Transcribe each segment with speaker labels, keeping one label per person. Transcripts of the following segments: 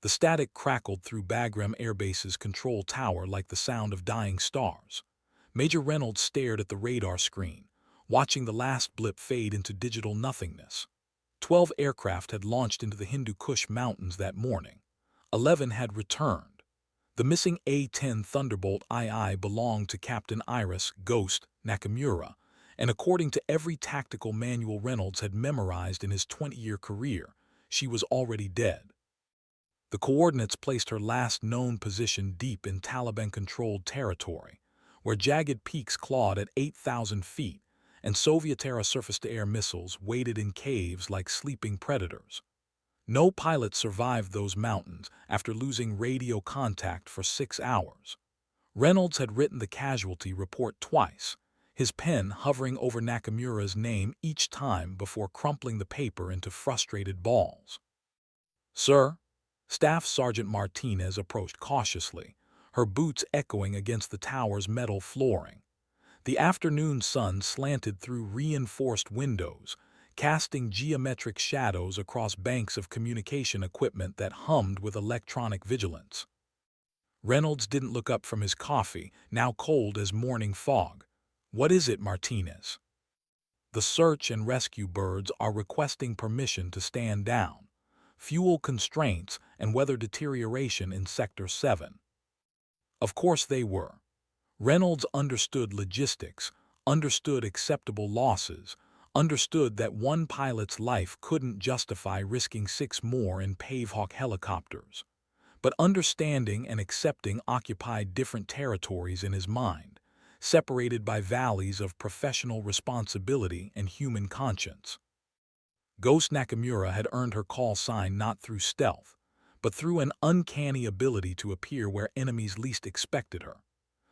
Speaker 1: The static crackled through Bagram Air Base's control tower like the sound of dying stars. Major Reynolds stared at the radar screen, watching the last blip fade into digital nothingness. 12 aircraft had launched into the Hindu Kush Mountains that morning. 11 had returned. The missing A-10 Thunderbolt II belonged to Captain Iris Ghost Nakamura, and according to every tactical manual Reynolds had memorized in his 20-year career, she was already dead. The coordinates placed her last known position deep in Taliban-controlled territory, where jagged peaks clawed at 8,000 feet, and Soviet-era surface-to-air missiles waited in caves like sleeping predators. No pilot survived those mountains after losing radio contact for 6 hours. Reynolds had written the casualty report twice, his pen hovering over Nakamura's name each time before crumpling the paper into frustrated balls. "Sir?" Staff Sergeant Martinez approached cautiously, her boots echoing against the tower's metal flooring. The afternoon sun slanted through reinforced windows, casting geometric shadows across banks of communication equipment that hummed with electronic vigilance. Reynolds didn't look up from his coffee, now cold as morning fog. "What is it, Martinez?" "The search and rescue birds are requesting permission to stand down. Fuel constraints and weather deterioration in Sector 7. Of course they were. Reynolds understood logistics, understood acceptable losses, understood that one pilot's life couldn't justify risking 6 more in Pavehawk helicopters. But understanding and accepting occupied different territories in his mind, separated by valleys of professional responsibility and human conscience. Ghost Nakamura had earned her call sign not through stealth, but through an uncanny ability to appear where enemies least expected her.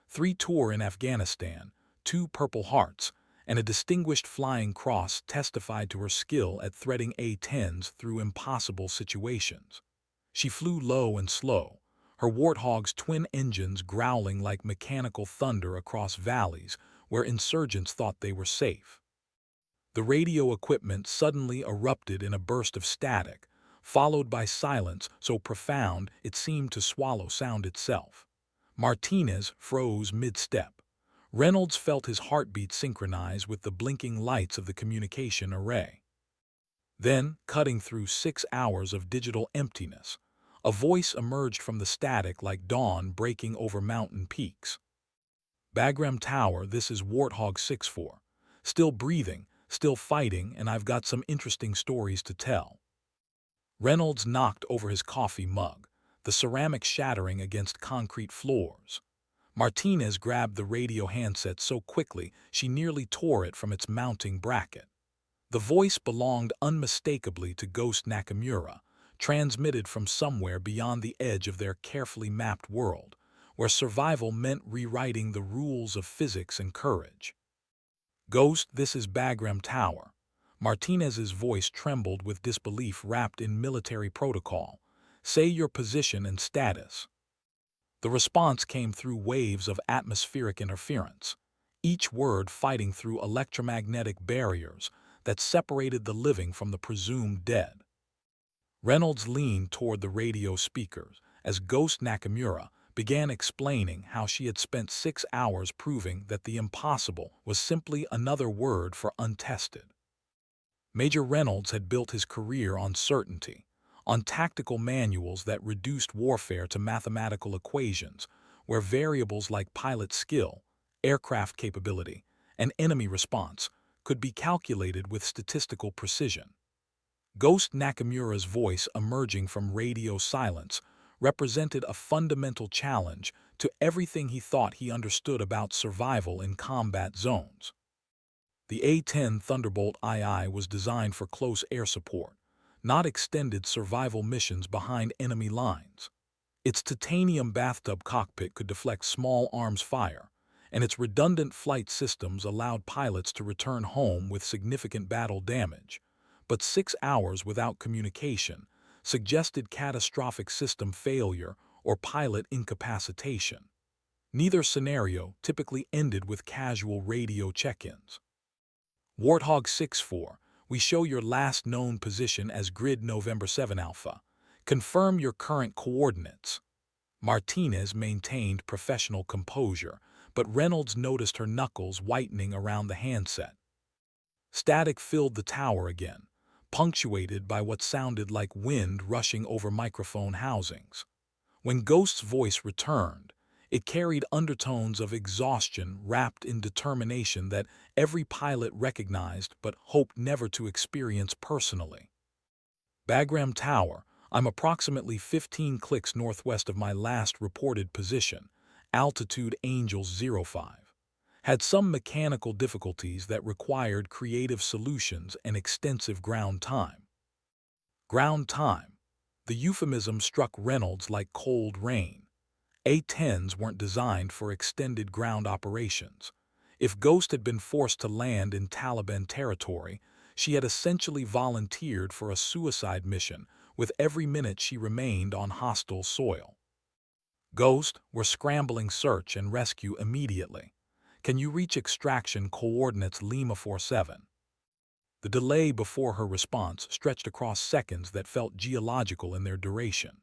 Speaker 1: 3 tours in Afghanistan, 2 Purple Hearts, and a distinguished flying cross testified to her skill at threading A-10s through impossible situations. She flew low and slow, her Warthog's twin engines growling like mechanical thunder across valleys where insurgents thought they were safe. The radio equipment suddenly erupted in a burst of static, followed by silence so profound it seemed to swallow sound itself. Martinez froze mid-step. Reynolds felt his heartbeat synchronize with the blinking lights of the communication array. Then, cutting through 6 hours of digital emptiness, a voice emerged from the static like dawn breaking over mountain peaks. "Bagram Tower, this is Warthog 6-4. Still breathing, still fighting, and I've got some interesting stories to tell." Reynolds knocked over his coffee mug, the ceramic shattering against concrete floors. Martinez grabbed the radio handset so quickly she nearly tore it from its mounting bracket. The voice belonged unmistakably to Ghost Nakamura, transmitted from somewhere beyond the edge of their carefully mapped world, where survival meant rewriting the rules of physics and courage. "Ghost, this is Bagram Tower." Martinez's voice trembled with disbelief wrapped in military protocol. "Say your position and status." The response came through waves of atmospheric interference, each word fighting through electromagnetic barriers that separated the living from the presumed dead. Reynolds leaned toward the radio speakers as Ghost Nakamura began explaining how she had spent 6 hours proving that the impossible was simply another word for untested. Major Reynolds had built his career on certainty, on tactical manuals that reduced warfare to mathematical equations, where variables like pilot skill, aircraft capability, and enemy response could be calculated with statistical precision. Ghost Nakamura's voice emerging from radio silence represented a fundamental challenge to everything he thought he understood about survival in combat zones. The A-10 Thunderbolt II was designed for close air support, not extended survival missions behind enemy lines. Its titanium bathtub cockpit could deflect small arms fire, and its redundant flight systems allowed pilots to return home with significant battle damage. But 6 hours without communication suggested catastrophic system failure or pilot incapacitation. Neither scenario typically ended with casual radio check-ins. "Warthog 6-4, we show your last known position as grid November 7 Alpha. Confirm your current coordinates. Martinez maintained professional composure, but Reynolds noticed her knuckles whitening around the handset. Static filled the tower again, punctuated by what sounded like wind rushing over microphone housings. When Ghost's voice returned, it carried undertones of exhaustion wrapped in determination that every pilot recognized but hoped never to experience personally. Bagram Tower, I'm approximately 15 clicks northwest of my last reported position, altitude Angels 05. Had some mechanical difficulties that required creative solutions and extensive ground time. Ground time. The euphemism struck Reynolds like cold rain. A-10s weren't designed for extended ground operations. If Ghost had been forced to land in Taliban territory, she had essentially volunteered for a suicide mission with every minute she remained on hostile soil. Ghost, we're scrambling search and rescue immediately. Can you reach extraction coordinates Lima 47? The delay before her response stretched across seconds that felt geological in their duration.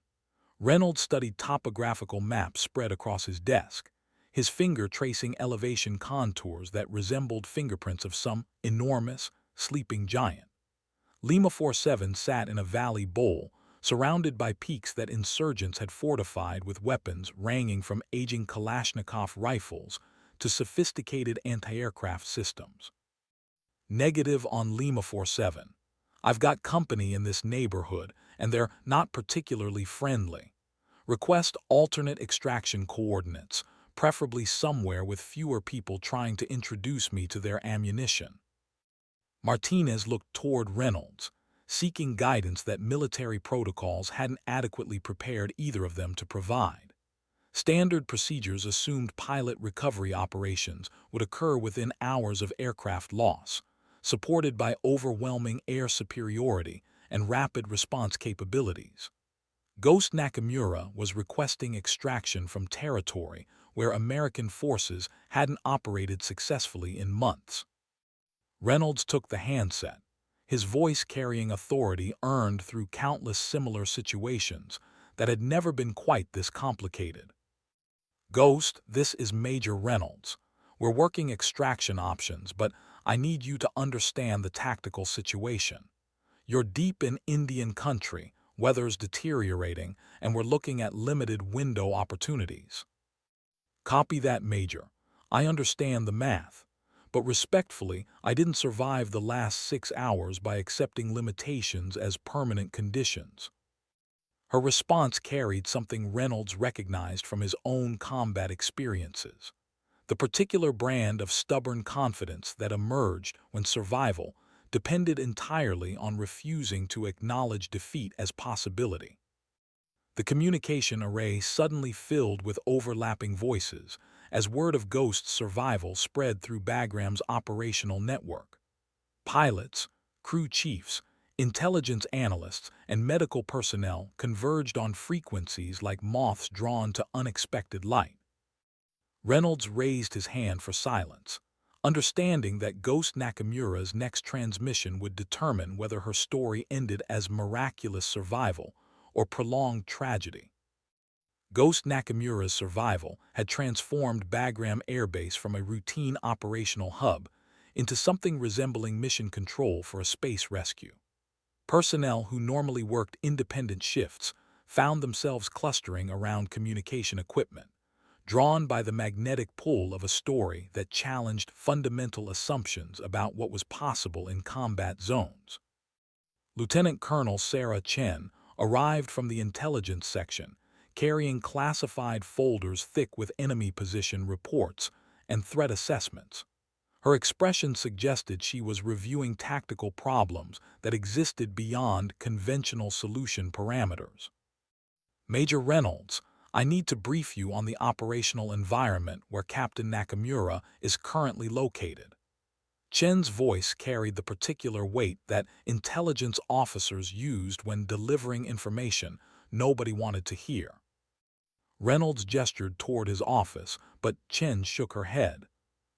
Speaker 1: Reynolds studied topographical maps spread across his desk, his finger tracing elevation contours that resembled fingerprints of some enormous, sleeping giant. Lima 47 sat in a valley bowl, surrounded by peaks that insurgents had fortified with weapons ranging from aging Kalashnikov rifles to sophisticated anti-aircraft systems. Negative on Lima 47. I've got company in this neighborhood, and they're not particularly friendly. Request alternate extraction coordinates, preferably somewhere with fewer people trying to introduce me to their ammunition. Martinez looked toward Reynolds, seeking guidance that military protocols hadn't adequately prepared either of them to provide. Standard procedures assumed pilot recovery operations would occur within hours of aircraft loss, supported by overwhelming air superiority and rapid response capabilities. Ghost Nakamura was requesting extraction from territory where American forces hadn't operated successfully in months. Reynolds took the handset, his voice carrying authority earned through countless similar situations that had never been quite this complicated. Ghost, this is Major Reynolds. We're working extraction options, but I need you to understand the tactical situation. You're deep in Indian country, weather's deteriorating, and we're looking at limited window opportunities. Copy that, Major. I understand the math. But respectfully, I didn't survive the last 6 hours by accepting limitations as permanent conditions. Her response carried something Reynolds recognized from his own combat experiences. The particular brand of stubborn confidence that emerged when survival depended entirely on refusing to acknowledge defeat as possibility. The communication array suddenly filled with overlapping voices as word of Ghost's survival spread through Bagram's operational network. Pilots, crew chiefs, intelligence analysts, and medical personnel converged on frequencies like moths drawn to unexpected light. Reynolds raised his hand for silence, understanding that Ghost Nakamura's next transmission would determine whether her story ended as miraculous survival or prolonged tragedy. Ghost Nakamura's survival had transformed Bagram Air Base from a routine operational hub into something resembling mission control for a space rescue. Personnel who normally worked independent shifts found themselves clustering around communication equipment, drawn by the magnetic pull of a story that challenged fundamental assumptions about what was possible in combat zones. Lieutenant Colonel Sarah Chen arrived from the intelligence section, carrying classified folders thick with enemy position reports and threat assessments. Her expression suggested she was reviewing tactical problems that existed beyond conventional solution parameters. Major Reynolds, I need to brief you on the operational environment where Captain Nakamura is currently located. Chen's voice carried the particular weight that intelligence officers used when delivering information nobody wanted to hear. Reynolds gestured toward his office, but Chen shook her head.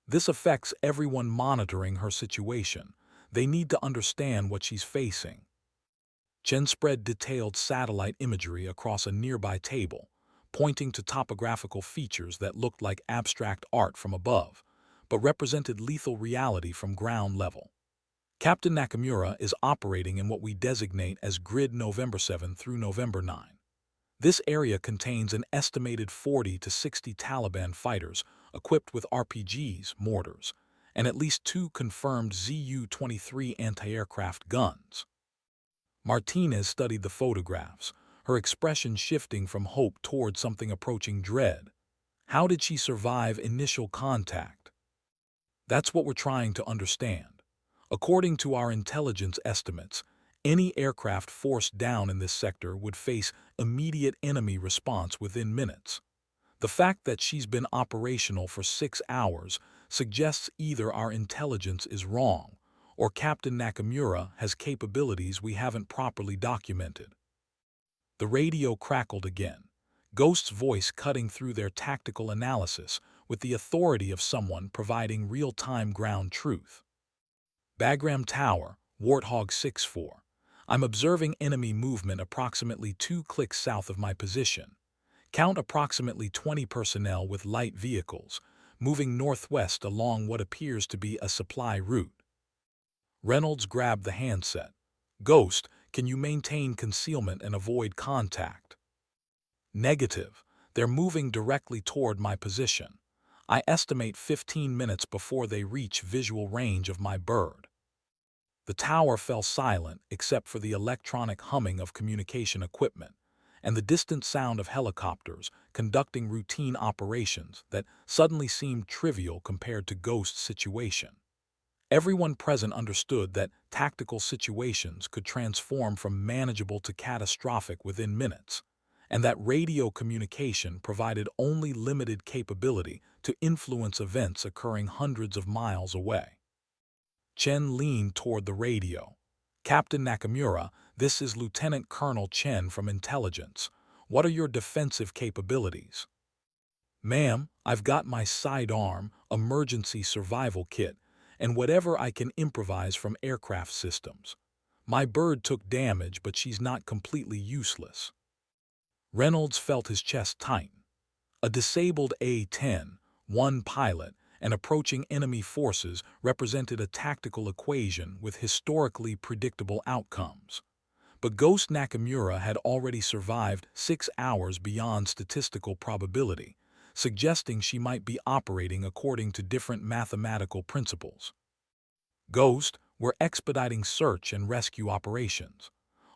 Speaker 1: This affects everyone monitoring her situation. They need to understand what she's facing. Chen spread detailed satellite imagery across a nearby table, pointing to topographical features that looked like abstract art from above, but represented lethal reality from ground level. Captain Nakamura is operating in what we designate as Grid November 7 through November 9. This area contains an estimated 40 to 60 Taliban fighters equipped with RPGs, mortars, and at least 2 confirmed Zu-23 anti-aircraft guns. Martinez studied the photographs, her expression shifting from hope toward something approaching dread. How did she survive initial contact? That's what we're trying to understand. According to our intelligence estimates, any aircraft forced down in this sector would face immediate enemy response within minutes. The fact that she's been operational for 6 hours suggests either our intelligence is wrong or Captain Nakamura has capabilities we haven't properly documented. The radio crackled again, Ghost's voice cutting through their tactical analysis with the authority of someone providing real-time ground truth. Bagram Tower, Warthog 6-4. I'm observing enemy movement approximately 2 clicks south of my position. Count approximately 20 personnel with light vehicles, moving northwest along what appears to be a supply route. Reynolds grabbed the handset. Ghost, can you maintain concealment and avoid contact? Negative. They're moving directly toward my position. I estimate 15 minutes before they reach visual range of my bird. The tower fell silent except for the electronic humming of communication equipment and the distant sound of helicopters conducting routine operations that suddenly seemed trivial compared to Ghost's situation. Everyone present understood that tactical situations could transform from manageable to catastrophic within minutes, and that radio communication provided only limited capability to influence events occurring hundreds of miles away. Chen leaned toward the radio. Captain Nakamura, this is Lieutenant Colonel Chen from Intelligence. What are your defensive capabilities? Ma'am, I've got my sidearm, emergency survival kit, and whatever I can improvise from aircraft systems. My bird took damage, but she's not completely useless. Reynolds felt his chest tighten. A disabled A-10, one pilot, and approaching enemy forces represented a tactical equation with historically predictable outcomes. But Ghost Nakamura had already survived 6 hours beyond statistical probability, suggesting she might be operating according to different mathematical principles. Ghost, we're expediting search and rescue operations.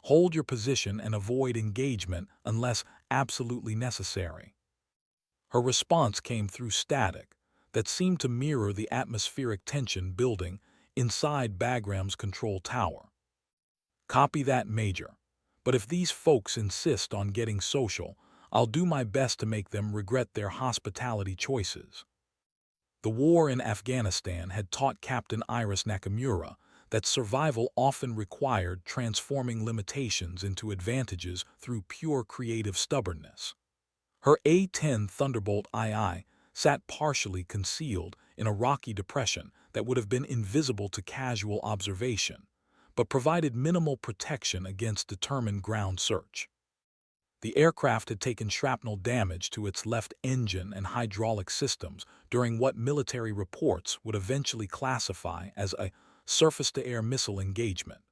Speaker 1: Hold your position and avoid engagement unless absolutely necessary. Her response came through static that seemed to mirror the atmospheric tension building inside Bagram's control tower. Copy that, Major. But if these folks insist on getting social, I'll do my best to make them regret their hospitality choices. The war in Afghanistan had taught Captain Iris Nakamura that survival often required transforming limitations into advantages through pure creative stubbornness. Her A-10 Thunderbolt II sat partially concealed in a rocky depression that would have been invisible to casual observation, but provided minimal protection against determined ground search. The aircraft had taken shrapnel damage to its left engine and hydraulic systems during what military reports would eventually classify as a surface-to-air missile engagement,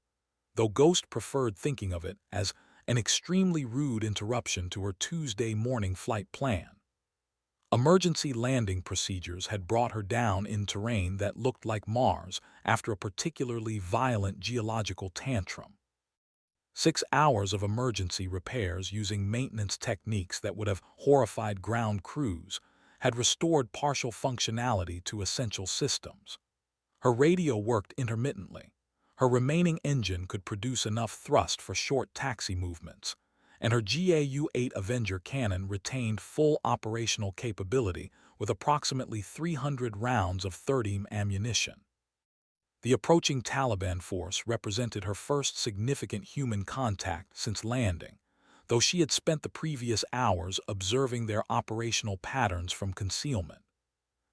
Speaker 1: though Ghost preferred thinking of it as an extremely rude interruption to her Tuesday morning flight plan. Emergency landing procedures had brought her down in terrain that looked like Mars after a particularly violent geological tantrum. 6 hours of emergency repairs using maintenance techniques that would have horrified ground crews had restored partial functionality to essential systems. Her radio worked intermittently. Her remaining engine could produce enough thrust for short taxi movements, and her GAU-8 Avenger cannon retained full operational capability with approximately 300 rounds of 30 ammunition. The approaching Taliban force represented her first significant human contact since landing, though she had spent the previous hours observing their operational patterns from concealment.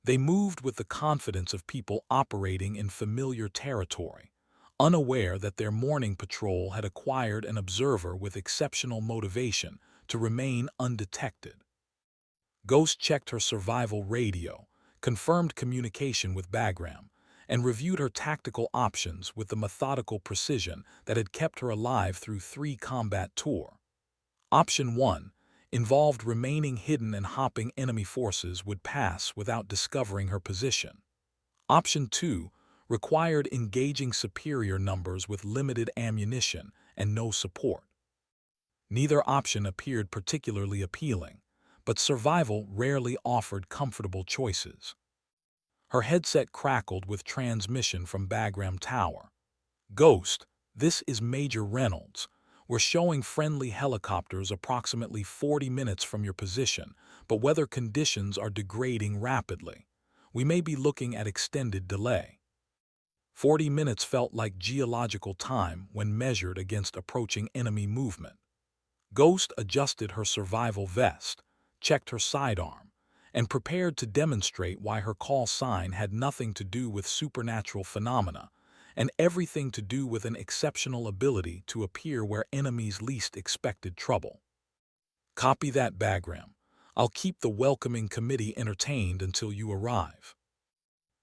Speaker 1: They moved with the confidence of people operating in familiar territory, unaware that their morning patrol had acquired an observer with exceptional motivation to remain undetected. Ghost checked her survival radio, confirmed communication with Bagram, and reviewed her tactical options with the methodical precision that had kept her alive through 3 combat tours. Option 1 involved remaining hidden and hopping enemy forces would pass without discovering her position. Option 2 required engaging superior numbers with limited ammunition and no support. Neither option appeared particularly appealing, but survival rarely offered comfortable choices. Her headset crackled with transmission from Bagram Tower. "Ghost, this is Major Reynolds. We're showing friendly helicopters approximately 40 minutes from your position, but weather conditions are degrading rapidly. We may be looking at extended delay." 40 minutes felt like geological time when measured against approaching enemy movement. Ghost adjusted her survival vest, checked her sidearm, and prepared to demonstrate why her call sign had nothing to do with supernatural phenomena and everything to do with an exceptional ability to appear where enemies least expected trouble. "Copy that, Bagram. I'll keep the welcoming committee entertained until you arrive."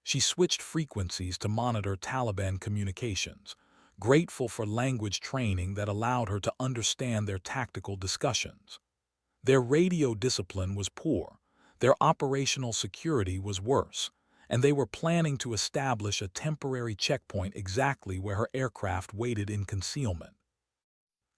Speaker 1: She switched frequencies to monitor Taliban communications, grateful for language training that allowed her to understand their tactical discussions. Their radio discipline was poor, their operational security was worse, and they were planning to establish a temporary checkpoint exactly where her aircraft waited in concealment.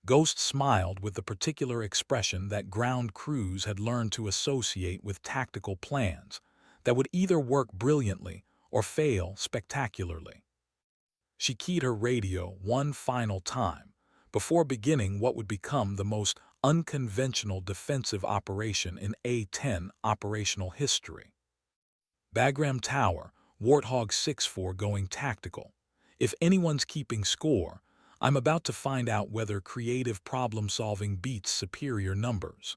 Speaker 1: Ghost smiled with the particular expression that ground crews had learned to associate with tactical plans that would either work brilliantly or fail spectacularly. She keyed her radio one final time before beginning what would become the most unconventional defensive operation in A-10 operational history. Bagram Tower, Warthog 6-4 going tactical. If anyone's keeping score, I'm about to find out whether creative problem-solving beats superior numbers.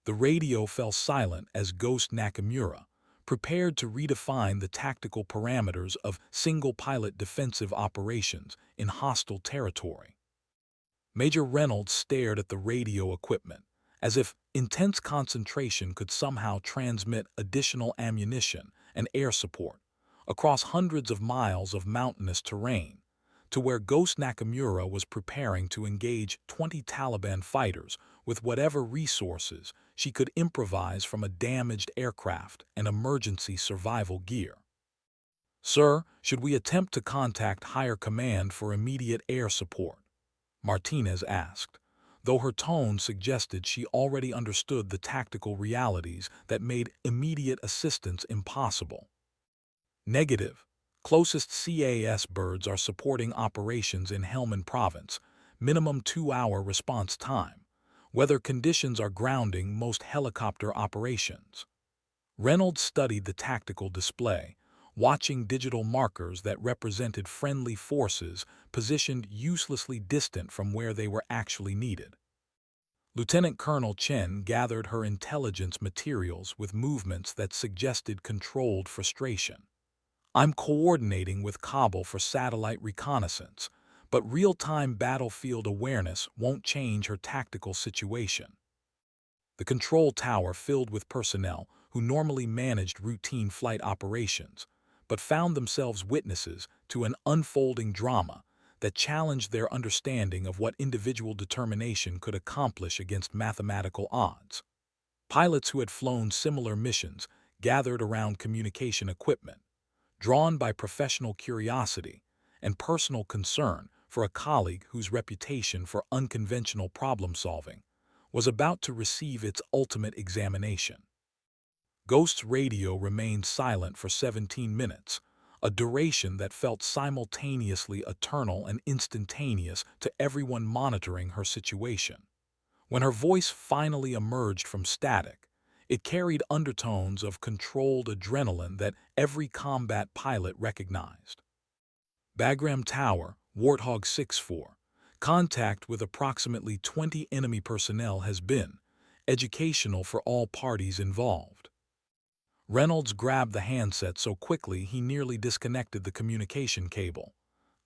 Speaker 1: The radio fell silent as Ghost Nakamura prepared to redefine the tactical parameters of single-pilot defensive operations in hostile territory. Major Reynolds stared at the radio equipment, as if intense concentration could somehow transmit additional ammunition and air support across hundreds of miles of mountainous terrain, to where Ghost Nakamura was preparing to engage 20 Taliban fighters with whatever resources she could improvise from a damaged aircraft and emergency survival gear. "Sir, should we attempt to contact higher command for immediate air support?" Martinez asked, though her tone suggested she already understood the tactical realities that made immediate assistance impossible. "Negative. Closest CAS birds are supporting operations in Helmand Province, minimum 2-hour response time. Weather conditions are grounding most helicopter operations." Reynolds studied the tactical display, watching digital markers that represented friendly forces positioned uselessly distant from where they were actually needed. Lieutenant Colonel Chen gathered her intelligence materials with movements that suggested controlled frustration. "I'm coordinating with Kabul for satellite reconnaissance, but real-time battlefield awareness won't change her tactical situation." The control tower filled with personnel who normally managed routine flight operations, but found themselves witnesses to an unfolding drama that challenged their understanding of what individual determination could accomplish against mathematical odds. Pilots who had flown similar missions gathered around communication equipment, drawn by professional curiosity and personal concern for a colleague whose reputation for unconventional problem-solving was about to receive its ultimate examination. Ghost's radio remained silent for 17 minutes, a duration that felt simultaneously eternal and instantaneous to everyone monitoring her situation. When her voice finally emerged from static, it carried undertones of controlled adrenaline that every combat pilot recognized. "Bagram Tower, Warthog 6-4. Contact with approximately 20 enemy personnel has been educational for all parties involved." Reynolds grabbed the handset so quickly he nearly disconnected the communication cable.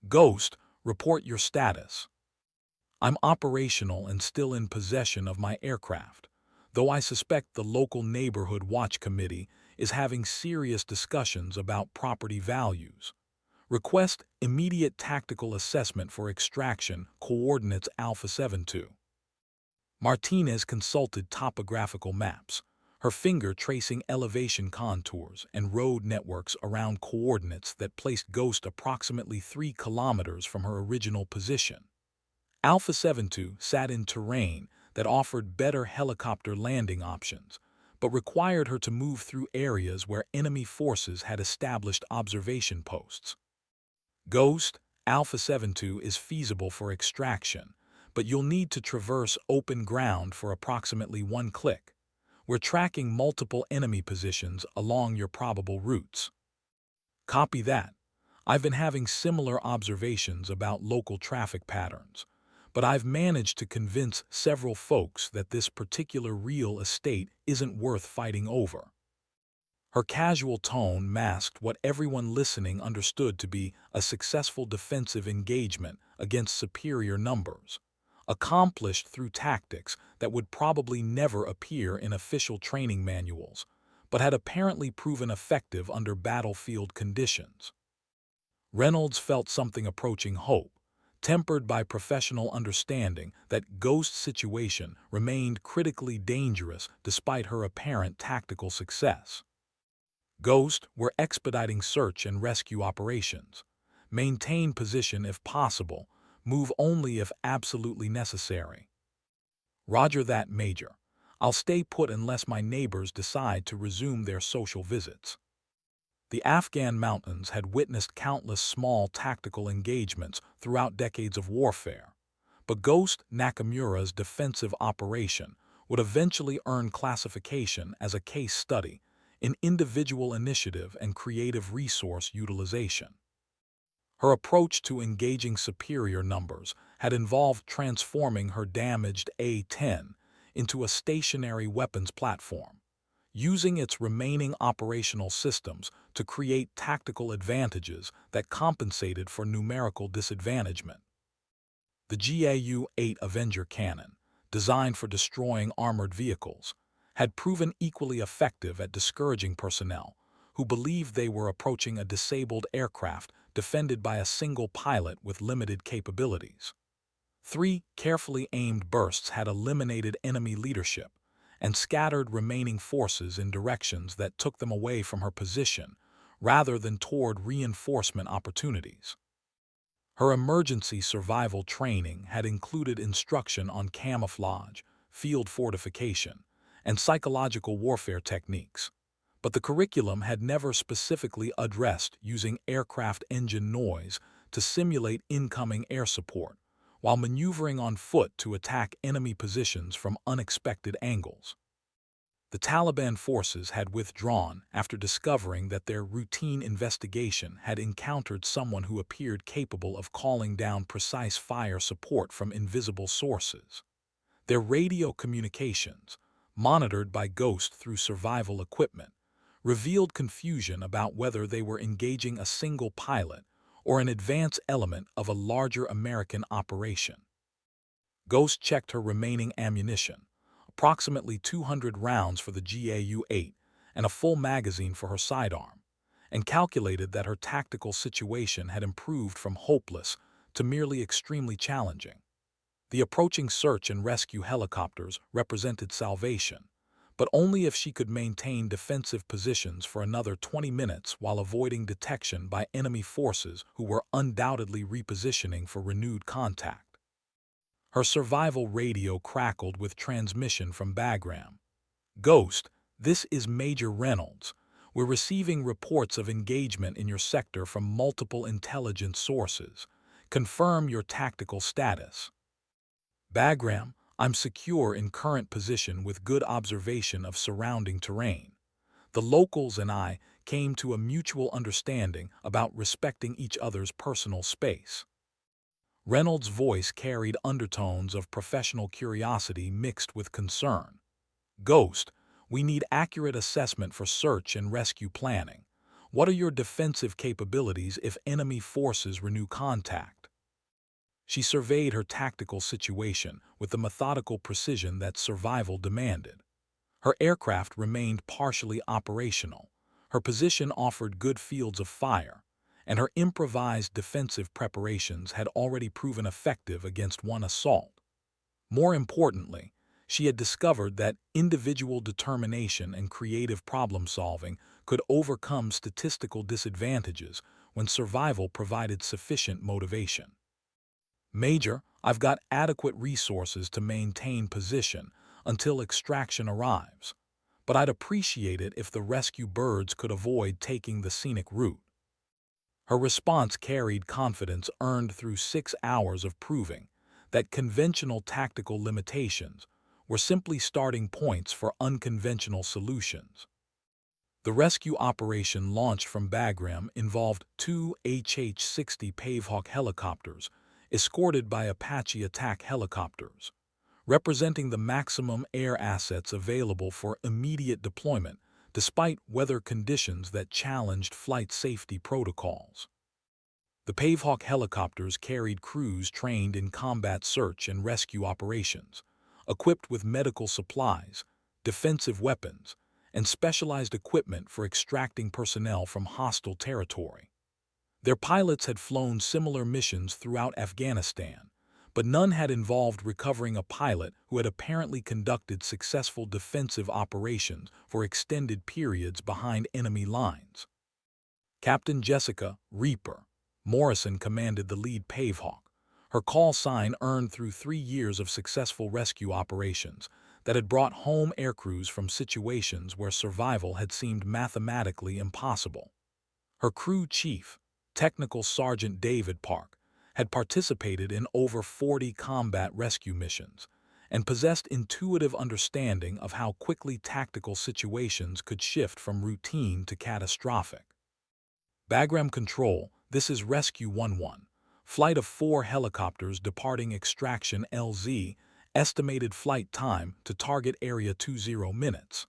Speaker 1: Ghost, report your status. I'm operational and still in possession of my aircraft, though I suspect the local neighborhood watch committee is having serious discussions about property values. Request immediate tactical assessment for extraction, coordinates Alpha 72. Martinez consulted topographical maps, her finger tracing elevation contours and road networks around coordinates that placed Ghost approximately 3 kilometers from her original position. Alpha 72 sat in terrain that offered better helicopter landing options, but required her to move through areas where enemy forces had established observation posts. Ghost, Alpha 72 is feasible for extraction, but you'll need to traverse open ground for approximately 1 click. We're tracking multiple enemy positions along your probable routes. Copy that. I've been having similar observations about local traffic patterns, but I've managed to convince several folks that this particular real estate isn't worth fighting over. Her casual tone masked what everyone listening understood to be a successful defensive engagement against superior numbers, accomplished through tactics that would probably never appear in official training manuals, but had apparently proven effective under battlefield conditions. Reynolds felt something approaching hope, tempered by professional understanding that Ghost's situation remained critically dangerous despite her apparent tactical success. Ghost, we're expediting search and rescue operations. Maintain position if possible, move only if absolutely necessary. Roger that, Major. I'll stay put unless my neighbors decide to resume their social visits. The Afghan mountains had witnessed countless small tactical engagements throughout decades of warfare, but Ghost Nakamura's defensive operation would eventually earn classification as a case study in individual initiative and creative resource utilization. Her approach to engaging superior numbers had involved transforming her damaged A-10 into a stationary weapons platform, using its remaining operational systems to create tactical advantages that compensated for numerical disadvantagement. The GAU-8 Avenger cannon, designed for destroying armored vehicles, had proven equally effective at discouraging personnel who believed they were approaching a disabled aircraft defended by a single pilot with limited capabilities. 3 carefully aimed bursts had eliminated enemy leadership and scattered remaining forces in directions that took them away from her position rather than toward reinforcement opportunities. Her emergency survival training had included instruction on camouflage, field fortification, and psychological warfare techniques, but the curriculum had never specifically addressed using aircraft engine noise to simulate incoming air support, while maneuvering on foot to attack enemy positions from unexpected angles. The Taliban forces had withdrawn after discovering that their routine investigation had encountered someone who appeared capable of calling down precise fire support from invisible sources. Their radio communications, monitored by Ghost through survival equipment, revealed confusion about whether they were engaging a single pilot or an advance element of a larger American operation. Ghost checked her remaining ammunition, approximately 200 rounds for the GAU-8 and a full magazine for her sidearm, and calculated that her tactical situation had improved from hopeless to merely extremely challenging. The approaching search and rescue helicopters represented salvation, but only if she could maintain defensive positions for another 20 minutes while avoiding detection by enemy forces who were undoubtedly repositioning for renewed contact. Her survival radio crackled with transmission from Bagram. Ghost, this is Major Reynolds. We're receiving reports of engagement in your sector from multiple intelligence sources. Confirm your tactical status. Bagram, I'm secure in current position with good observation of surrounding terrain. The locals and I came to a mutual understanding about respecting each other's personal space. Reynolds' voice carried undertones of professional curiosity mixed with concern. Ghost, we need accurate assessment for search and rescue planning. What are your defensive capabilities if enemy forces renew contact? She surveyed her tactical situation with the methodical precision that survival demanded. Her aircraft remained partially operational, her position offered good fields of fire, and her improvised defensive preparations had already proven effective against one assault. More importantly, she had discovered that individual determination and creative problem-solving could overcome statistical disadvantages when survival provided sufficient motivation. Major, I've got adequate resources to maintain position until extraction arrives, but I'd appreciate it if the rescue birds could avoid taking the scenic route. Her response carried confidence earned through 6 hours of proving that conventional tactical limitations were simply starting points for unconventional solutions. The rescue operation launched from Bagram involved 2 HH-60 Pavehawk helicopters escorted by Apache attack helicopters, representing the maximum air assets available for immediate deployment despite weather conditions that challenged flight safety protocols. The Pavehawk helicopters carried crews trained in combat search and rescue operations, equipped with medical supplies, defensive weapons, and specialized equipment for extracting personnel from hostile territory. Their pilots had flown similar missions throughout Afghanistan, but none had involved recovering a pilot who had apparently conducted successful defensive operations for extended periods behind enemy lines. Captain Jessica Reaper Morrison commanded the lead Pavehawk, her call sign earned through 3 years of successful rescue operations that had brought home aircrews from situations where survival had seemed mathematically impossible. Her crew chief, Technical Sergeant David Park, had participated in over 40 combat rescue missions and possessed intuitive understanding of how quickly tactical situations could shift from routine to catastrophic. Bagram Control, this is Rescue 11. Flight of 4 helicopters departing Extraction LZ, estimated flight time to target area 20 minutes.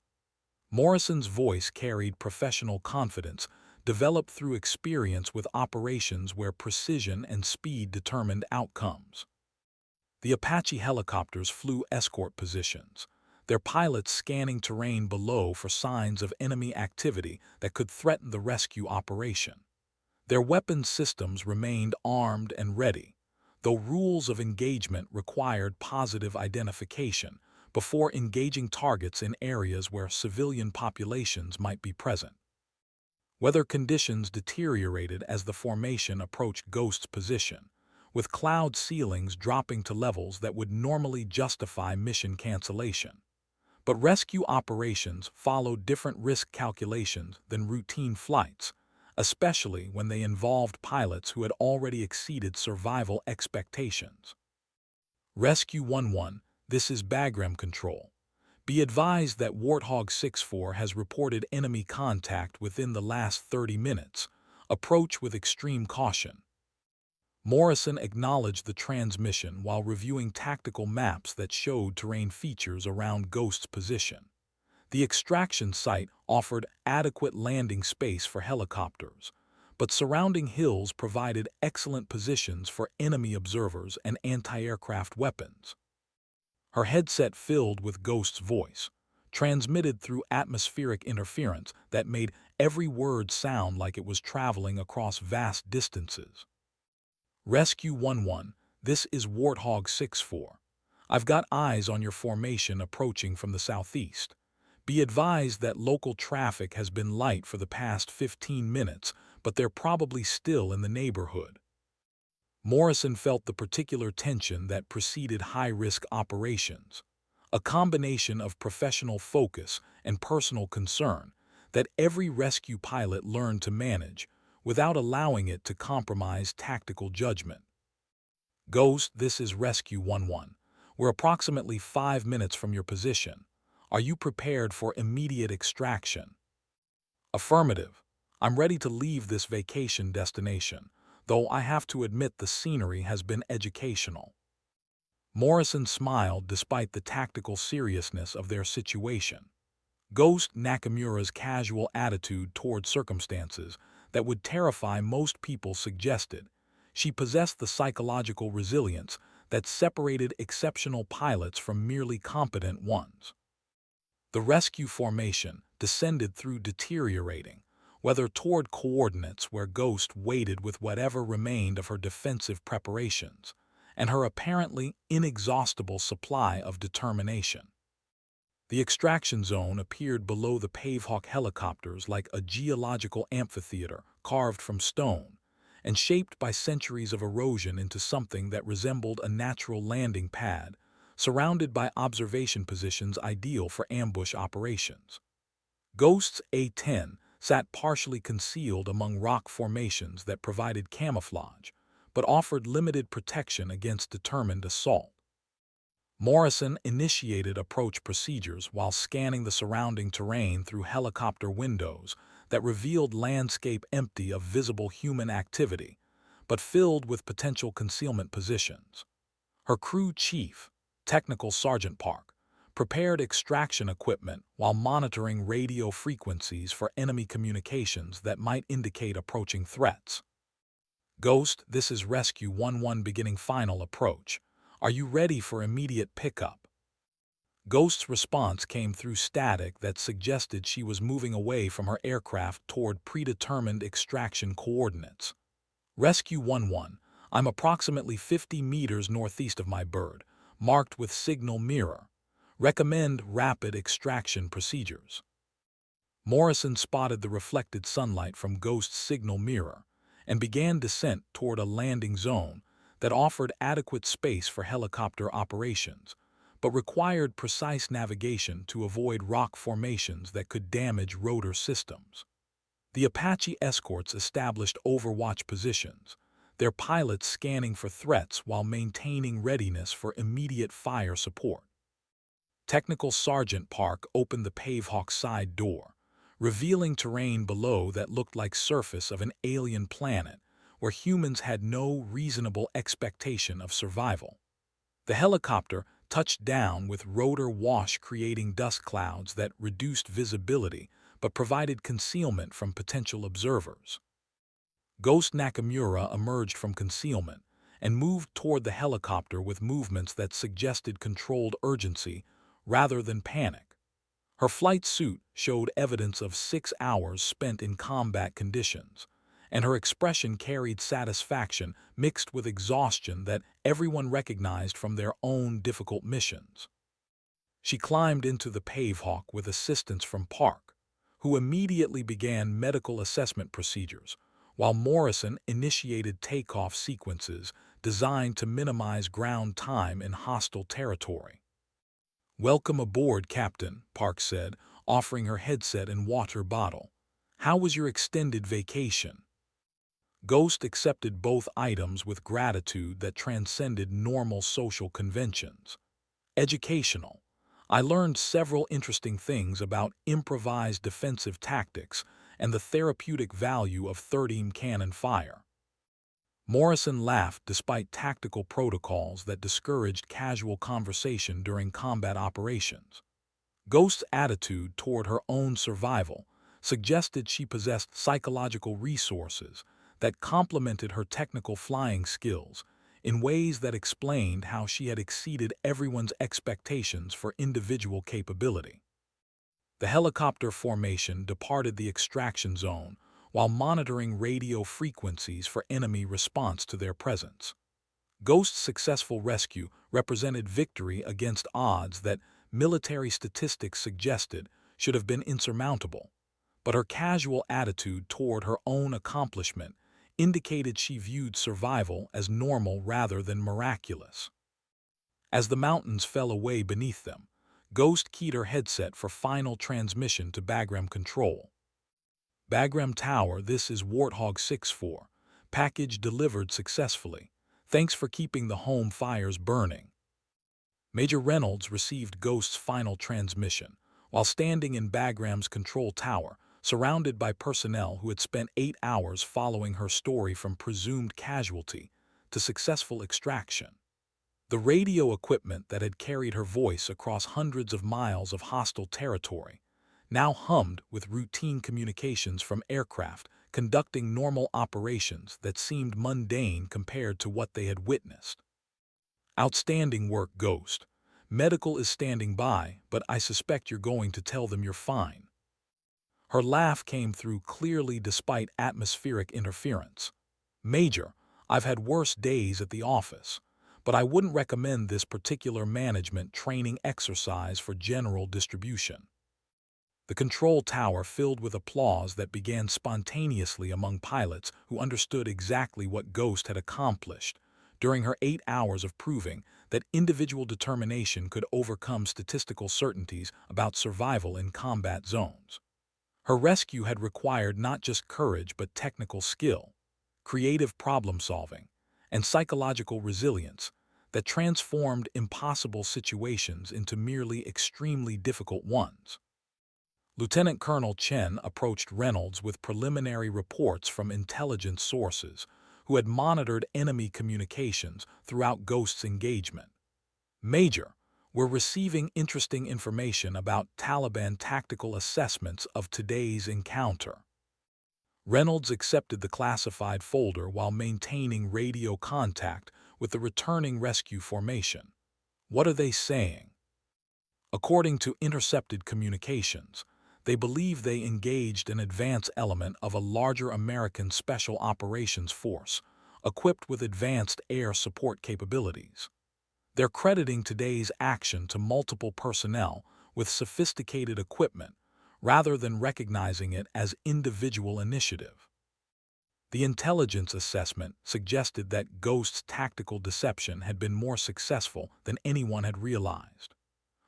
Speaker 1: Morrison's voice carried professional confidence, developed through experience with operations where precision and speed determined outcomes. The Apache helicopters flew escort positions, their pilots scanning terrain below for signs of enemy activity that could threaten the rescue operation. Their weapons systems remained armed and ready, though rules of engagement required positive identification before engaging targets in areas where civilian populations might be present. Weather conditions deteriorated as the formation approached Ghost's position, with cloud ceilings dropping to levels that would normally justify mission cancellation. But rescue operations followed different risk calculations than routine flights, especially when they involved pilots who had already exceeded survival expectations. Rescue 11, this is Bagram Control. Be advised that Warthog 64 has reported enemy contact within the last 30 minutes. Approach with extreme caution. Morrison acknowledged the transmission while reviewing tactical maps that showed terrain features around Ghost's position. The extraction site offered adequate landing space for helicopters, but surrounding hills provided excellent positions for enemy observers and anti-aircraft weapons. Her headset filled with Ghost's voice, transmitted through atmospheric interference that made every word sound like it was traveling across vast distances. Rescue 11, this is Warthog 64. I've got eyes on your formation approaching from the southeast. Be advised that local traffic has been light for the past 15 minutes, but they're probably still in the neighborhood. Morrison felt the particular tension that preceded high-risk operations, a combination of professional focus and personal concern that every rescue pilot learned to manage without allowing it to compromise tactical judgment. Ghost, this is Rescue 11. We're approximately 5 minutes from your position. Are you prepared for immediate extraction? Affirmative. I'm ready to leave this vacation destination, though I have to admit the scenery has been educational. Morrison smiled despite the tactical seriousness of their situation. Ghost Nakamura's casual attitude toward circumstances that would terrify most people suggested she possessed the psychological resilience that separated exceptional pilots from merely competent ones. The rescue formation descended through deteriorating, whether toward coordinates where Ghost waited with whatever remained of her defensive preparations, and her apparently inexhaustible supply of determination. The extraction zone appeared below the Pavehawk helicopters like a geological amphitheater carved from stone and shaped by centuries of erosion into something that resembled a natural landing pad, surrounded by observation positions ideal for ambush operations. Ghost's A-10 sat partially concealed among rock formations that provided camouflage, but offered limited protection against determined assault. Morrison initiated approach procedures while scanning the surrounding terrain through helicopter windows that revealed landscape empty of visible human activity, but filled with potential concealment positions. Her crew chief, Technical Sergeant Park, prepared extraction equipment while monitoring radio frequencies for enemy communications that might indicate approaching threats. Ghost, this is Rescue 11 beginning final approach. Are you ready for immediate pickup? Ghost's response came through static that suggested she was moving away from her aircraft toward predetermined extraction coordinates. Rescue 11, I'm approximately 50 meters northeast of my bird, marked with signal mirror. Recommend rapid extraction procedures. Morrison spotted the reflected sunlight from Ghost's signal mirror and began descent toward a landing zone that offered adequate space for helicopter operations, but required precise navigation to avoid rock formations that could damage rotor systems. The Apache escorts established overwatch positions, their pilots scanning for threats while maintaining readiness for immediate fire support. Technical Sergeant Park opened the Pavehawk side door, revealing terrain below that looked like surface of an alien planet where humans had no reasonable expectation of survival. The helicopter touched down with rotor wash creating dust clouds that reduced visibility but provided concealment from potential observers. Ghost Nakamura emerged from concealment and moved toward the helicopter with movements that suggested controlled urgency rather than panic. Her flight suit showed evidence of 6 hours spent in combat conditions, and her expression carried satisfaction mixed with exhaustion that everyone recognized from their own difficult missions. She climbed into the Pavehawk with assistance from Park, who immediately began medical assessment procedures, while Morrison initiated takeoff sequences designed to minimize ground time in hostile territory. "Welcome aboard, Captain," Park said, offering her headset and water bottle. "How was your extended vacation?" Ghost accepted both items with gratitude that transcended normal social conventions. Educational. I learned several interesting things about improvised defensive tactics and the therapeutic value of 30 cannon fire. Morrison laughed despite tactical protocols that discouraged casual conversation during combat operations. Ghost's attitude toward her own survival suggested she possessed psychological resources that complemented her technical flying skills in ways that explained how she had exceeded everyone's expectations for individual capability. The helicopter formation departed the extraction zone while monitoring radio frequencies for enemy response to their presence. Ghost's successful rescue represented victory against odds that military statistics suggested should have been insurmountable, but her casual attitude toward her own accomplishment indicated she viewed survival as normal rather than miraculous. As the mountains fell away beneath them, Ghost keyed her headset for final transmission to Bagram Control. "Bagram Tower, this is Warthog 6-4. Package delivered successfully. Thanks for keeping the home fires burning." Major Reynolds received Ghost's final transmission while standing in Bagram's control tower, surrounded by personnel who had spent 8 hours following her story from presumed casualty to successful extraction. The radio equipment that had carried her voice across hundreds of miles of hostile territory now hummed with routine communications from aircraft conducting normal operations that seemed mundane compared to what they had witnessed. Outstanding work, Ghost. Medical is standing by, but I suspect you're going to tell them you're fine. Her laugh came through clearly despite atmospheric interference. Major, I've had worse days at the office, but I wouldn't recommend this particular management training exercise for general distribution. The control tower filled with applause that began spontaneously among pilots who understood exactly what Ghost had accomplished during her 8 hours of proving that individual determination could overcome statistical certainties about survival in combat zones. Her rescue had required not just courage but technical skill, creative problem-solving, and psychological resilience that transformed impossible situations into merely extremely difficult ones. Lieutenant Colonel Chen approached Reynolds with preliminary reports from intelligence sources who had monitored enemy communications throughout Ghost's engagement. Major, we're receiving interesting information about Taliban tactical assessments of today's encounter. Reynolds accepted the classified folder while maintaining radio contact with the returning rescue formation. What are they saying? According to intercepted communications, they believe they engaged an advance element of a larger American Special Operations Force, equipped with advanced air support capabilities. They're crediting today's action to multiple personnel with sophisticated equipment, rather than recognizing it as individual initiative. The intelligence assessment suggested that Ghost's tactical deception had been more successful than anyone had realized.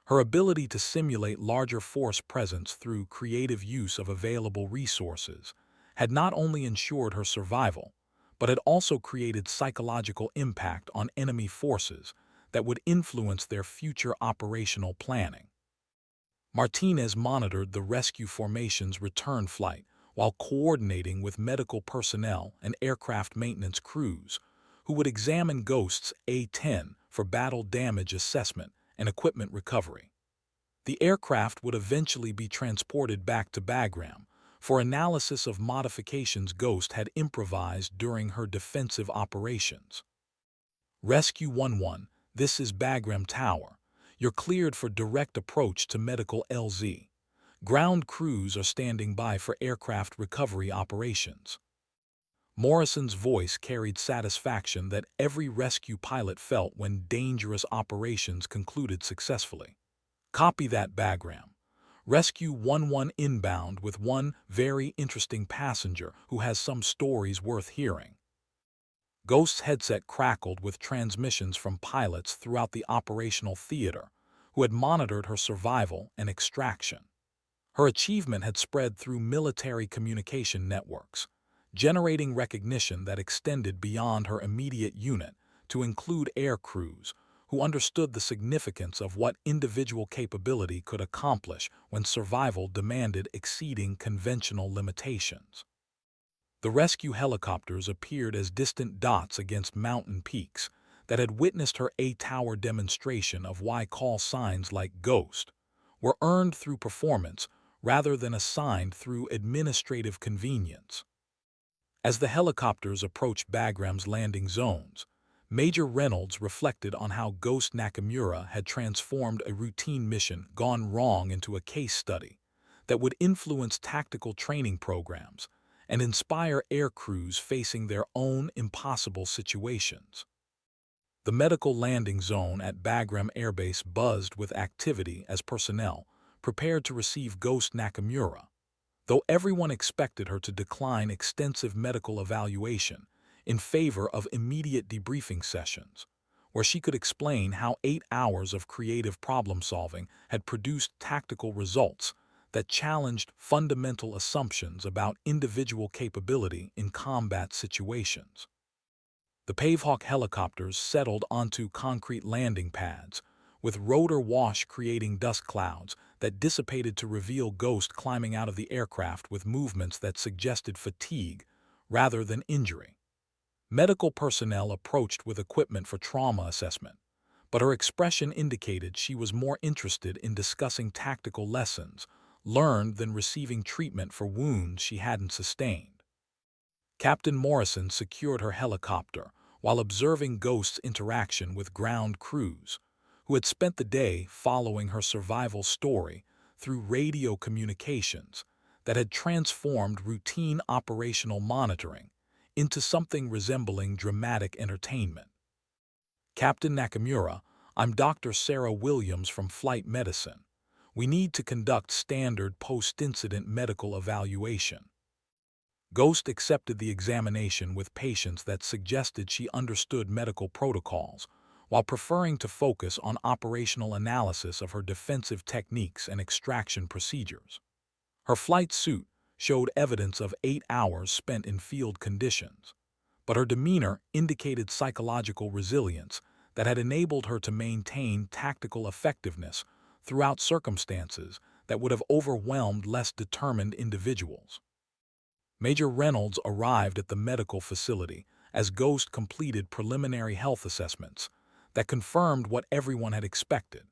Speaker 1: Her ability to simulate larger force presence through creative use of available resources had not only ensured her survival, but had also created psychological impact on enemy forces that would influence their future operational planning. Martinez monitored the rescue formation's return flight while coordinating with medical personnel and aircraft maintenance crews who would examine Ghost's A-10 for battle damage assessment and equipment recovery. The aircraft would eventually be transported back to Bagram for analysis of modifications Ghost had improvised during her defensive operations. Rescue 11, this is Bagram Tower. You're cleared for direct approach to Medical LZ. Ground crews are standing by for aircraft recovery operations. Morrison's voice carried satisfaction that every rescue pilot felt when dangerous operations concluded successfully. Copy that, Bagram. Rescue 11 inbound with one very interesting passenger who has some stories worth hearing. Ghost's headset crackled with transmissions from pilots throughout the operational theater who had monitored her survival and extraction. Her achievement had spread through military communication networks, generating recognition that extended beyond her immediate unit to include air crews who understood the significance of what individual capability could accomplish when survival demanded exceeding conventional limitations. The rescue helicopters appeared as distant dots against mountain peaks that had witnessed her A-tower demonstration of why call signs like Ghost were earned through performance rather than assigned through administrative convenience. As the helicopters approached Bagram's landing zones, Major Reynolds reflected on how Ghost Nakamura had transformed a routine mission gone wrong into a case study that would influence tactical training programs and inspire air crews facing their own impossible situations. The medical landing zone at Bagram Air Base buzzed with activity as personnel prepared to receive Ghost Nakamura, though everyone expected her to decline extensive medical evaluation in favor of immediate debriefing sessions, where she could explain how 8 hours of creative problem-solving had produced tactical results that challenged fundamental assumptions about individual capability in combat situations. The Pavehawk helicopters settled onto concrete landing pads, with rotor wash creating dust clouds that dissipated to reveal Ghost climbing out of the aircraft with movements that suggested fatigue rather than injury. Medical personnel approached with equipment for trauma assessment, but her expression indicated she was more interested in discussing tactical lessons learned than receiving treatment for wounds she hadn't sustained. Captain Morrison secured her helicopter while observing Ghost's interaction with ground crews, who had spent the day following her survival story through radio communications that had transformed routine operational monitoring into something resembling dramatic entertainment. Captain Nakamura, I'm Dr. Sarah Williams from Flight Medicine. We need to conduct standard post-incident medical evaluation. Ghost accepted the examination with patience that suggested she understood medical protocols, while preferring to focus on operational analysis of her defensive techniques and extraction procedures. Her flight suit showed evidence of 8 hours spent in field conditions, but her demeanor indicated psychological resilience that had enabled her to maintain tactical effectiveness throughout circumstances that would have overwhelmed less determined individuals. Major Reynolds arrived at the medical facility as Ghost completed preliminary health assessments that confirmed what everyone had expected.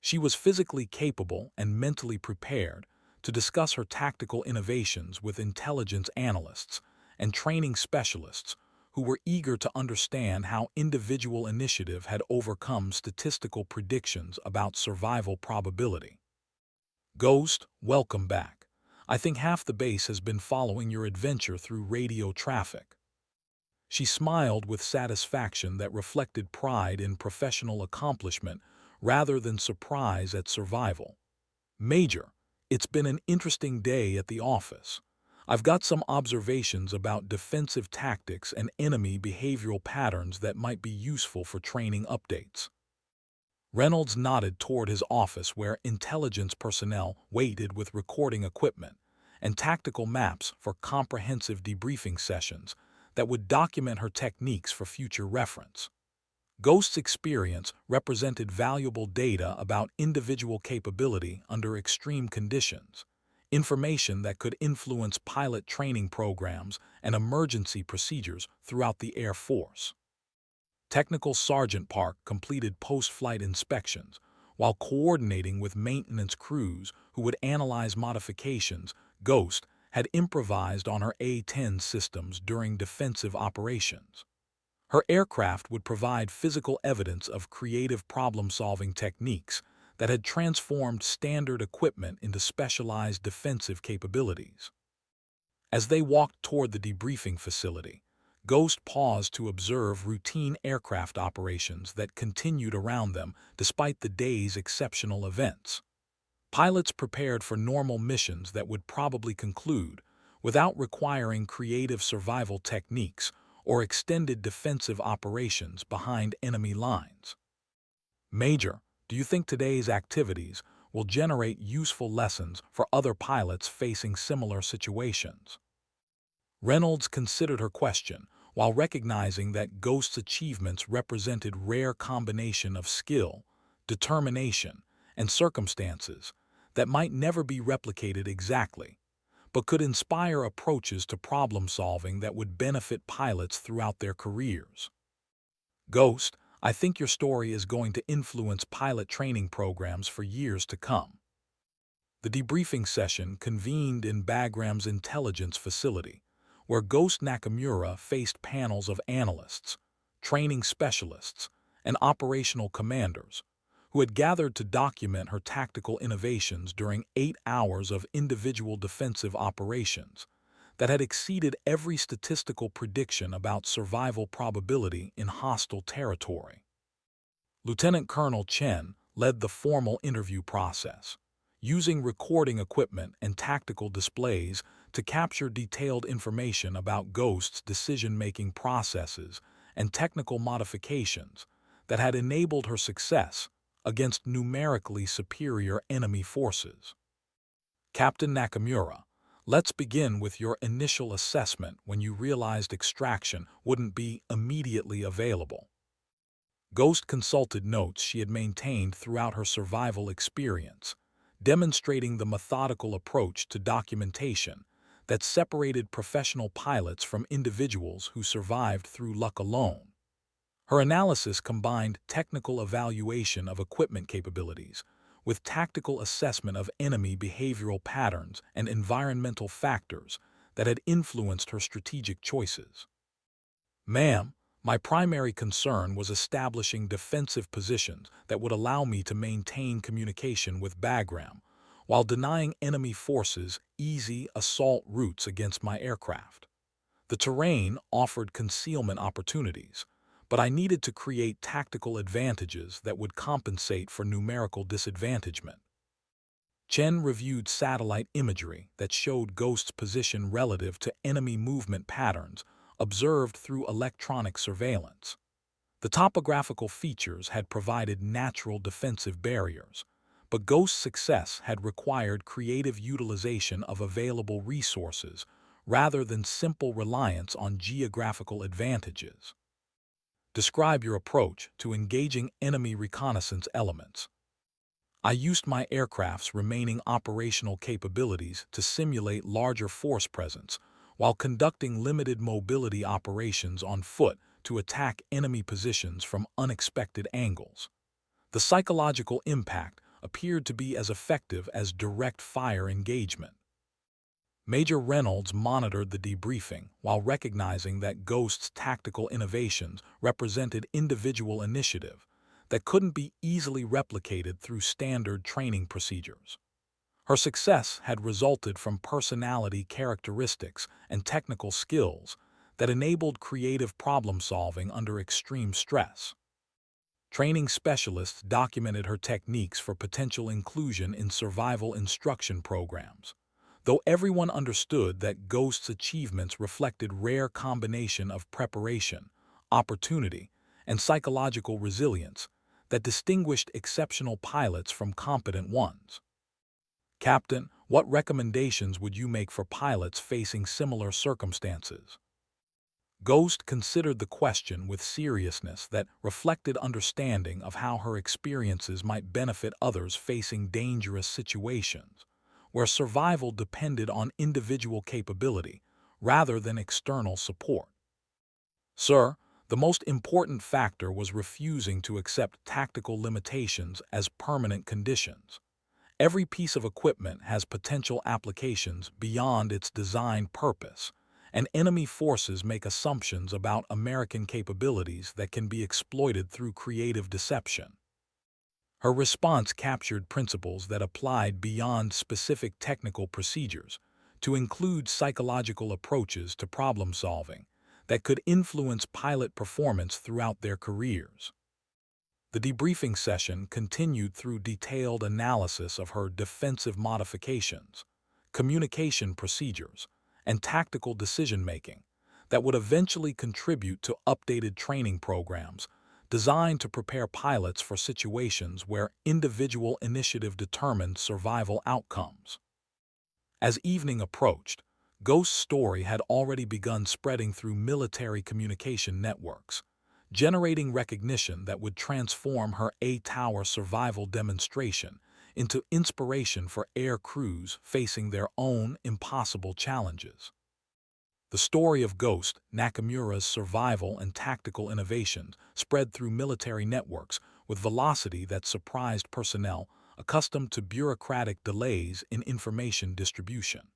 Speaker 1: She was physically capable and mentally prepared to discuss her tactical innovations with intelligence analysts and training specialists who were eager to understand how individual initiative had overcome statistical predictions about survival probability. Ghost, welcome back. I think half the base has been following your adventure through radio traffic. She smiled with satisfaction that reflected pride in professional accomplishment rather than surprise at survival. Major, it's been an interesting day at the office. I've got some observations about defensive tactics and enemy behavioral patterns that might be useful for training updates. Reynolds nodded toward his office where intelligence personnel waited with recording equipment and tactical maps for comprehensive debriefing sessions that would document her techniques for future reference. Ghost's experience represented valuable data about individual capability under extreme conditions, information that could influence pilot training programs and emergency procedures throughout the Air Force. Technical Sergeant Park completed post-flight inspections while coordinating with maintenance crews who would analyze modifications Ghost had improvised on her A-10 systems during defensive operations. Her aircraft would provide physical evidence of creative problem-solving techniques that had transformed standard equipment into specialized defensive capabilities. As they walked toward the debriefing facility, Ghost paused to observe routine aircraft operations that continued around them despite the day's exceptional events. Pilots prepared for normal missions that would probably conclude without requiring creative survival techniques or extended defensive operations behind enemy lines. Major, do you think today's activities will generate useful lessons for other pilots facing similar situations? Reynolds considered her question while recognizing that Ghost's achievements represented rare combination of skill, determination, and circumstances that might never be replicated exactly, but could inspire approaches to problem-solving that would benefit pilots throughout their careers. Ghost, I think your story is going to influence pilot training programs for years to come. The debriefing session convened in Bagram's intelligence facility, where Ghost Nakamura faced panels of analysts, training specialists, and operational commanders who had gathered to document her tactical innovations during 8 hours of individual defensive operations that had exceeded every statistical prediction about survival probability in hostile territory. Lieutenant Colonel Chen led the formal interview process, using recording equipment and tactical displays to capture detailed information about Ghost's decision-making processes and technical modifications that had enabled her success against numerically superior enemy forces. Captain Nakamura, let's begin with your initial assessment when you realized extraction wouldn't be immediately available. Ghost consulted notes she had maintained throughout her survival experience, demonstrating the methodical approach to documentation that separated professional pilots from individuals who survived through luck alone. Her analysis combined technical evaluation of equipment capabilities with tactical assessment of enemy behavioral patterns and environmental factors that had influenced her strategic choices. "Ma'am, my primary concern was establishing defensive positions that would allow me to maintain communication with Bagram, while denying enemy forces easy assault routes against my aircraft. The terrain offered concealment opportunities, but I needed to create tactical advantages that would compensate for numerical disadvantagement." Chen reviewed satellite imagery that showed Ghost's position relative to enemy movement patterns observed through electronic surveillance. The topographical features had provided natural defensive barriers, but Ghost's success had required creative utilization of available resources rather than simple reliance on geographical advantages. Describe your approach to engaging enemy reconnaissance elements. I used my aircraft's remaining operational capabilities to simulate larger force presence while conducting limited mobility operations on foot to attack enemy positions from unexpected angles. The psychological impact appeared to be as effective as direct fire engagement. Major Reynolds monitored the debriefing while recognizing that Ghost's tactical innovations represented individual initiative that couldn't be easily replicated through standard training procedures. Her success had resulted from personality characteristics and technical skills that enabled creative problem-solving under extreme stress. Training specialists documented her techniques for potential inclusion in survival instruction programs, though everyone understood that Ghost's achievements reflected rare combination of preparation, opportunity, and psychological resilience that distinguished exceptional pilots from competent ones. "Captain, what recommendations would you make for pilots facing similar circumstances?" Ghost considered the question with seriousness that reflected understanding of how her experiences might benefit others facing dangerous situations, where survival depended on individual capability rather than external support. "Sir, the most important factor was refusing to accept tactical limitations as permanent conditions. Every piece of equipment has potential applications beyond its designed purpose, and enemy forces make assumptions about American capabilities that can be exploited through creative deception." Her response captured principles that applied beyond specific technical procedures to include psychological approaches to problem solving that could influence pilot performance throughout their careers. The debriefing session continued through detailed analysis of her defensive modifications, communication procedures, and tactical decision-making that would eventually contribute to updated training programs designed to prepare pilots for situations where individual initiative determined survival outcomes. As evening approached, Ghost's story had already begun spreading through military communication networks, generating recognition that would transform her A-Tower survival demonstration into inspiration for air crews facing their own impossible challenges. The story of Ghost Nakamura's survival and tactical innovations spread through military networks with velocity that surprised personnel accustomed to bureaucratic delays in information distribution.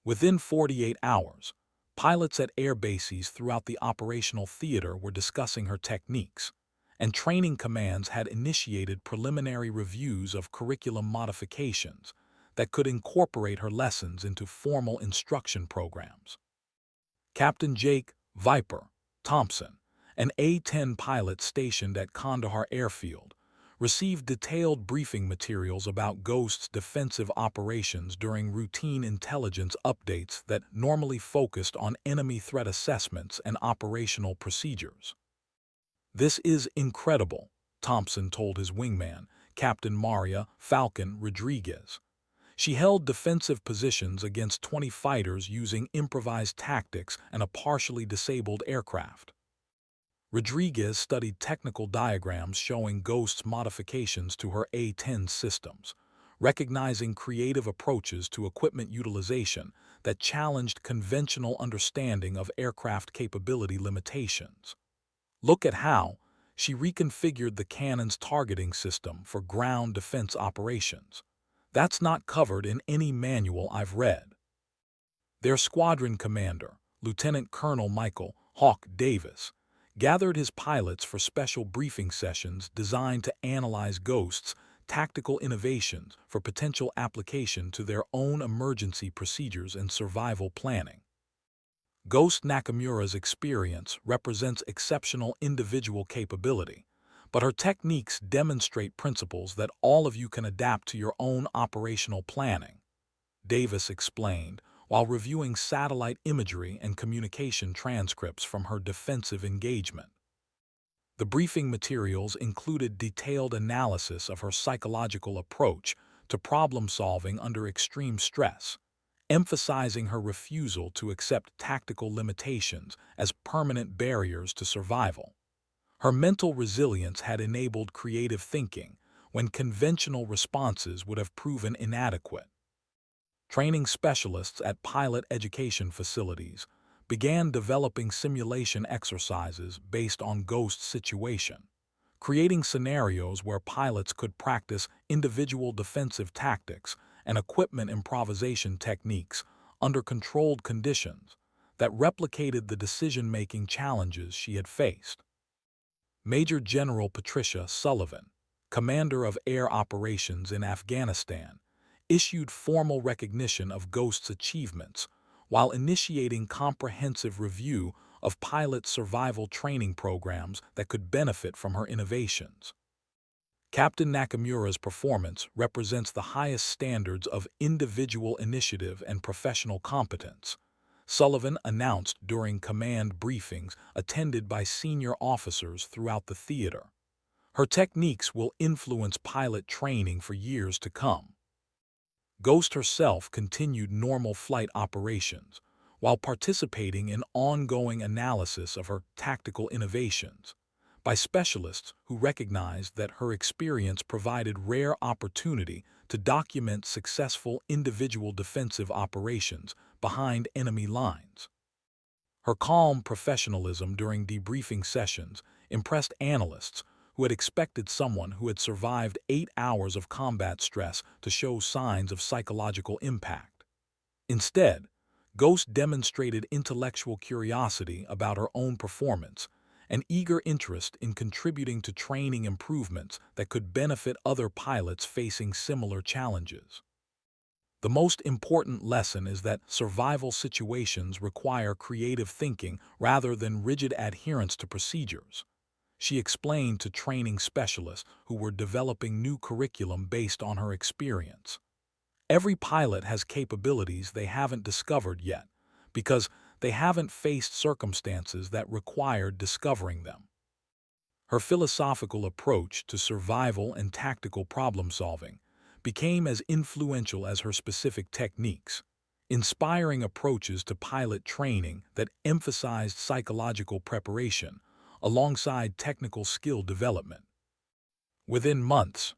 Speaker 1: Within 48 hours, pilots at air bases throughout the operational theater were discussing her techniques, and training commands had initiated preliminary reviews of curriculum modifications that could incorporate her lessons into formal instruction programs. Captain Jake "Viper" Thompson, an A-10 pilot stationed at Kandahar Airfield, received detailed briefing materials about Ghost's defensive operations during routine intelligence updates that normally focused on enemy threat assessments and operational procedures. "This is incredible," Thompson told his wingman, Captain Maria "Falcon" Rodriguez. "She held defensive positions against 20 fighters using improvised tactics and a partially disabled aircraft." Rodriguez studied technical diagrams showing Ghost's modifications to her A-10 systems, recognizing creative approaches to equipment utilization that challenged conventional understanding of aircraft capability limitations. "Look at how she reconfigured the cannon's targeting system for ground defense operations. That's not covered in any manual I've read. Their squadron commander, Lieutenant Colonel Michael Hawk Davis, gathered his pilots for special briefing sessions designed to analyze Ghost's tactical innovations for potential application to their own emergency procedures and survival planning. Ghost Nakamura's experience represents exceptional individual capability, but her techniques demonstrate principles that all of you can adapt to your own operational planning, Davis explained, while reviewing satellite imagery and communication transcripts from her defensive engagement. The briefing materials included detailed analysis of her psychological approach to problem-solving under extreme stress, emphasizing her refusal to accept tactical limitations as permanent barriers to survival. Her mental resilience had enabled creative thinking when conventional responses would have proven inadequate. Training specialists at pilot education facilities began developing simulation exercises based on Ghost's situation, creating scenarios where pilots could practice individual defensive tactics and equipment improvisation techniques under controlled conditions that replicated the decision-making challenges she had faced. Major General Patricia Sullivan, commander of air operations in Afghanistan, issued formal recognition of Ghost's achievements while initiating comprehensive review of pilot survival training programs that could benefit from her innovations. Captain Nakamura's performance represents the highest standards of individual initiative and professional competence, Sullivan announced during command briefings attended by senior officers throughout the theater. Her techniques will influence pilot training for years to come. Ghost herself continued normal flight operations while participating in ongoing analysis of her tactical innovations by specialists who recognized that her experience provided rare opportunity to document successful individual defensive operations behind enemy lines. Her calm professionalism during debriefing sessions impressed analysts who had expected someone who had survived 8 hours of combat stress to show signs of psychological impact. Instead, Ghost demonstrated intellectual curiosity about her own performance and eager interest in contributing to training improvements that could benefit other pilots facing similar challenges. The most important lesson is that survival situations require creative thinking rather than rigid adherence to procedures, she explained to training specialists who were developing new curriculum based on her experience. Every pilot has capabilities they haven't discovered yet because they haven't faced circumstances that required discovering them. Her philosophical approach to survival and tactical problem-solving became as influential as her specific techniques, inspiring approaches to pilot training that emphasized psychological preparation alongside technical skill development. Within months,